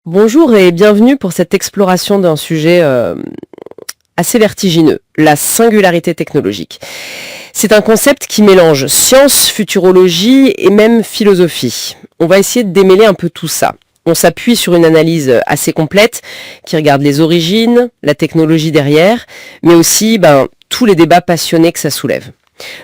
Bonjour et bienvenue pour cette exploration d'un sujet assez vertigineux, la singularité technologique. C'est un concept qui mélange science, futurologie et même philosophie. On va essayer de démêler un peu tout ça. On s'appuie sur une analyse assez complète qui regarde les origines, la technologie derrière, mais aussi tous les débats passionnés que ça soulève.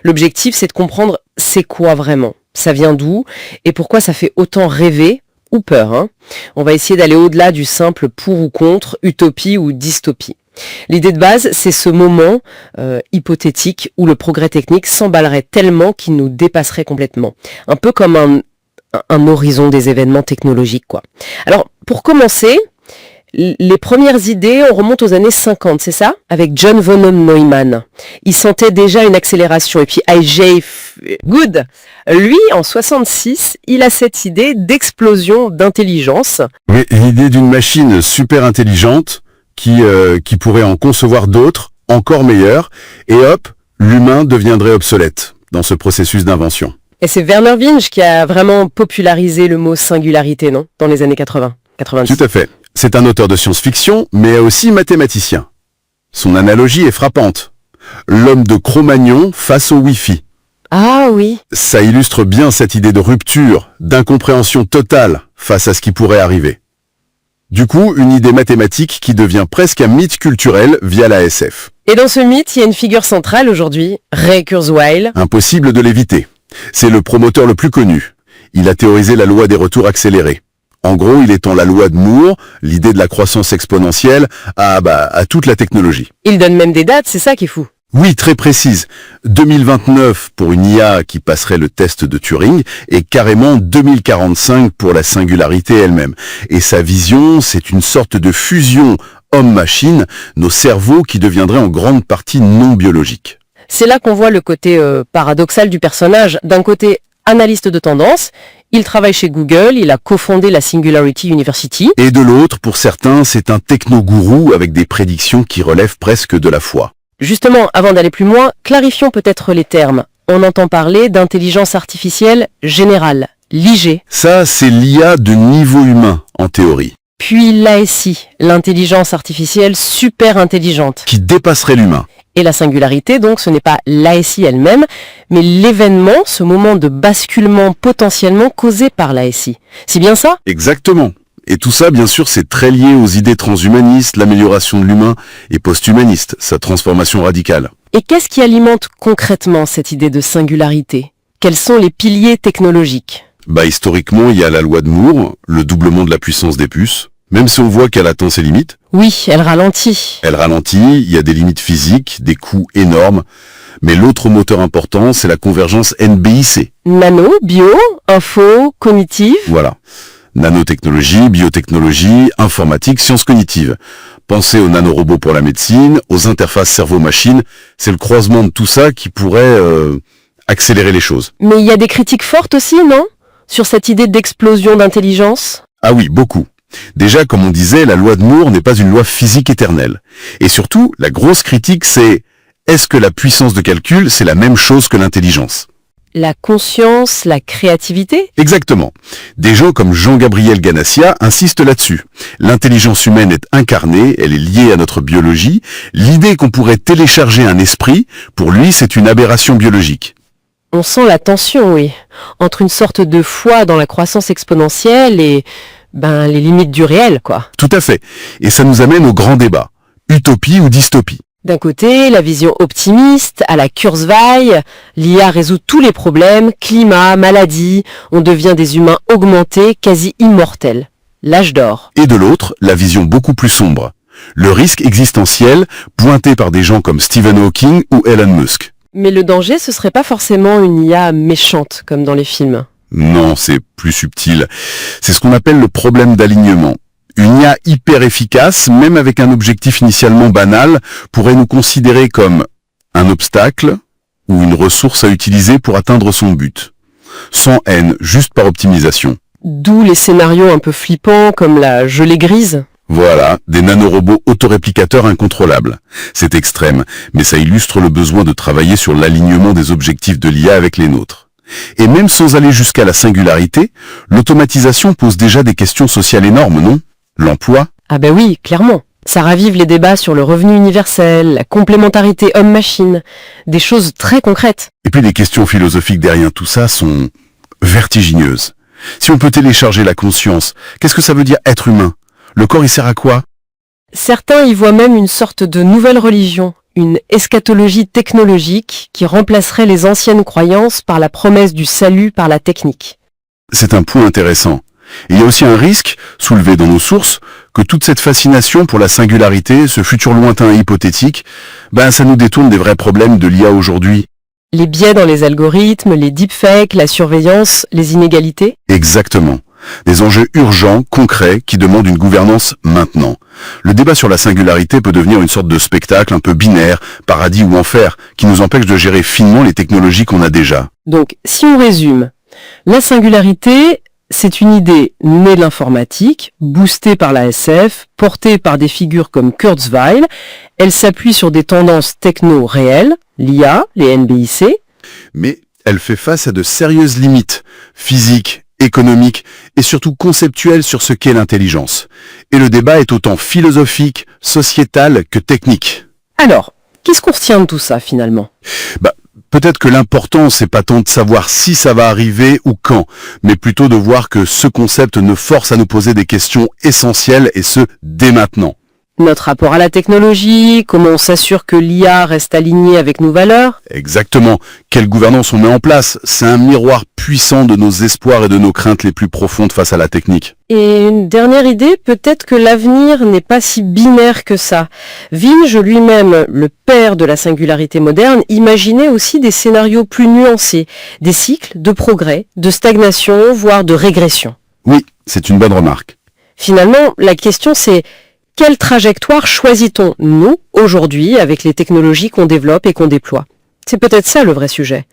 L'objectif, c'est de comprendre c'est quoi vraiment, ça vient d'où et pourquoi ça fait autant rêver ou peur. On va essayer d'aller au-delà du simple pour ou contre, utopie ou dystopie. L'idée de base, c'est ce moment hypothétique où le progrès technique s'emballerait tellement qu'il nous dépasserait complètement. Un peu comme un horizon des événements technologiques, quoi. Alors, pour commencer, les premières idées, on remonte aux années 50, c'est ça? Avec John von Neumann. Il sentait déjà une accélération. Et puis I.J. Good, lui, en 66, il a cette idée d'explosion d'intelligence. Oui, l'idée d'une machine super intelligente qui pourrait en concevoir d'autres, encore meilleures, et hop, l'humain deviendrait obsolète dans ce processus d'invention. Et c'est Vernor Vinge qui a vraiment popularisé le mot singularité, non? Dans les années 80, 90. Tout à fait. C'est un auteur de science-fiction, mais aussi mathématicien. Son analogie est frappante. L'homme de Cro-Magnon face au Wi-Fi. Ah oui. Ça illustre bien cette idée de rupture, d'incompréhension totale face à ce qui pourrait arriver. Du coup, une idée mathématique qui devient presque un mythe culturel via la SF. Et dans ce mythe, il y a une figure centrale aujourd'hui, Ray Kurzweil. Impossible de l'éviter. C'est le promoteur le plus connu. Il a théorisé la loi des retours accélérés. En gros, il étend la loi de Moore, l'idée de la croissance exponentielle, à toute la technologie. Il donne même des dates, c'est ça qui est fou. Oui, très précise. 2029 pour une IA qui passerait le test de Turing et carrément 2045 pour la singularité elle-même. Et sa vision, c'est une sorte de fusion homme-machine, nos cerveaux qui deviendraient en grande partie non biologiques. C'est là qu'on voit le côté paradoxal du personnage. D'un côté, analyste de tendance, il travaille chez Google, il a cofondé la Singularity University. Et de l'autre, pour certains, c'est un techno-gourou avec des prédictions qui relèvent presque de la foi. Justement, avant d'aller plus loin, clarifions peut-être les termes. On entend parler d'intelligence artificielle générale, l'IG. Ça, c'est l'IA de niveau humain, en théorie. Puis l'ASI, l'intelligence artificielle super intelligente. Qui dépasserait l'humain. Et la singularité, donc, ce n'est pas l'ASI elle-même, mais l'événement, ce moment de basculement potentiellement causé par l'ASI. C'est bien ça? Exactement. Et tout ça, bien sûr, c'est très lié aux idées transhumanistes, l'amélioration de l'humain, et post-humaniste, sa transformation radicale. Et qu'est-ce qui alimente concrètement cette idée de singularité? Quels sont les piliers technologiques? Historiquement, il y a la loi de Moore, le doublement de la puissance des puces, même si on voit qu'elle atteint ses limites. Oui, elle ralentit. Elle ralentit, il y a des limites physiques, des coûts énormes, mais l'autre moteur important, c'est la convergence NBIC. Nano, bio, info, cognitive. Voilà. Nanotechnologie, biotechnologie, informatique, sciences cognitives. Pensez aux nanorobots pour la médecine, aux interfaces cerveau-machine, c'est le croisement de tout ça qui pourrait accélérer les choses. Mais il y a des critiques fortes aussi, non? Sur cette idée d'explosion d'intelligence? Ah oui, beaucoup. Déjà, comme on disait, la loi de Moore n'est pas une loi physique éternelle. Et surtout, la grosse critique, c'est est-ce que la puissance de calcul, c'est la même chose que l'intelligence? La conscience, la créativité? Exactement. Des gens comme Jean-Gabriel Ganassia insistent là-dessus. L'intelligence humaine est incarnée, elle est liée à notre biologie. L'idée qu'on pourrait télécharger un esprit, pour lui, c'est une aberration biologique. On sent la tension, oui, entre une sorte de foi dans la croissance exponentielle et les limites du réel, quoi. Tout à fait. Et ça nous amène au grand débat. Utopie ou dystopie? D'un côté, la vision optimiste, à la Kurzweil, l'IA résout tous les problèmes, climat, maladie, on devient des humains augmentés, quasi immortels. L'âge d'or. Et de l'autre, la vision beaucoup plus sombre. Le risque existentiel, pointé par des gens comme Stephen Hawking ou Elon Musk. Mais le danger, ce serait pas forcément une IA méchante, comme dans les films. Non, c'est plus subtil. C'est ce qu'on appelle le problème d'alignement. Une IA hyper efficace, même avec un objectif initialement banal, pourrait nous considérer comme un obstacle ou une ressource à utiliser pour atteindre son but. Sans haine, juste par optimisation. D'où les scénarios un peu flippants comme la gelée grise. Voilà, des nanorobots autoréplicateurs incontrôlables. C'est extrême, mais ça illustre le besoin de travailler sur l'alignement des objectifs de l'IA avec les nôtres. Et même sans aller jusqu'à la singularité, l'automatisation pose déjà des questions sociales énormes, non ? L'emploi? Ah ben oui, clairement. Ça ravive les débats sur le revenu universel, la complémentarité homme-machine, des choses très concrètes. Et puis les questions philosophiques derrière tout ça sont vertigineuses. Si on peut télécharger la conscience, qu'est-ce que ça veut dire être humain? Le corps, il sert à quoi? Certains y voient même une sorte de nouvelle religion, une eschatologie technologique qui remplacerait les anciennes croyances par la promesse du salut par la technique. C'est un point intéressant. Et il y a aussi un risque, soulevé dans nos sources, que toute cette fascination pour la singularité, ce futur lointain et hypothétique, ça nous détourne des vrais problèmes de l'IA aujourd'hui. Les biais dans les algorithmes, les deepfakes, la surveillance, les inégalités. Exactement. Des enjeux urgents, concrets, qui demandent une gouvernance maintenant. Le débat sur la singularité peut devenir une sorte de spectacle un peu binaire, paradis ou enfer, qui nous empêche de gérer finement les technologies qu'on a déjà. Donc, si on résume, la singularité, c'est une idée née de l'informatique, boostée par la SF, portée par des figures comme Kurzweil. Elle s'appuie sur des tendances techno réelles, l'IA, les NBIC. Mais elle fait face à de sérieuses limites, physiques, économiques et surtout conceptuelles sur ce qu'est l'intelligence. Et le débat est autant philosophique, sociétal que technique. Alors, qu'est-ce qu'on retient de tout ça finalement ? Peut-être que l'important, c'est pas tant de savoir si ça va arriver ou quand, mais plutôt de voir que ce concept nous force à nous poser des questions essentielles, et ce, dès maintenant. Notre rapport à la technologie, comment on s'assure que l'IA reste alignée avec nos valeurs ? Exactement. Quelle gouvernance on met en place? C'est un miroir puissant de nos espoirs et de nos craintes les plus profondes face à la technique. Et une dernière idée, peut-être que l'avenir n'est pas si binaire que ça. Vinge lui-même, le père de la singularité moderne, imaginait aussi des scénarios plus nuancés, des cycles de progrès, de stagnation, voire de régression. Oui, c'est une bonne remarque. Finalement, la question c'est: quelle trajectoire choisit-on, nous, aujourd'hui, avec les technologies qu'on développe et qu'on déploie ? C'est peut-être ça le vrai sujet.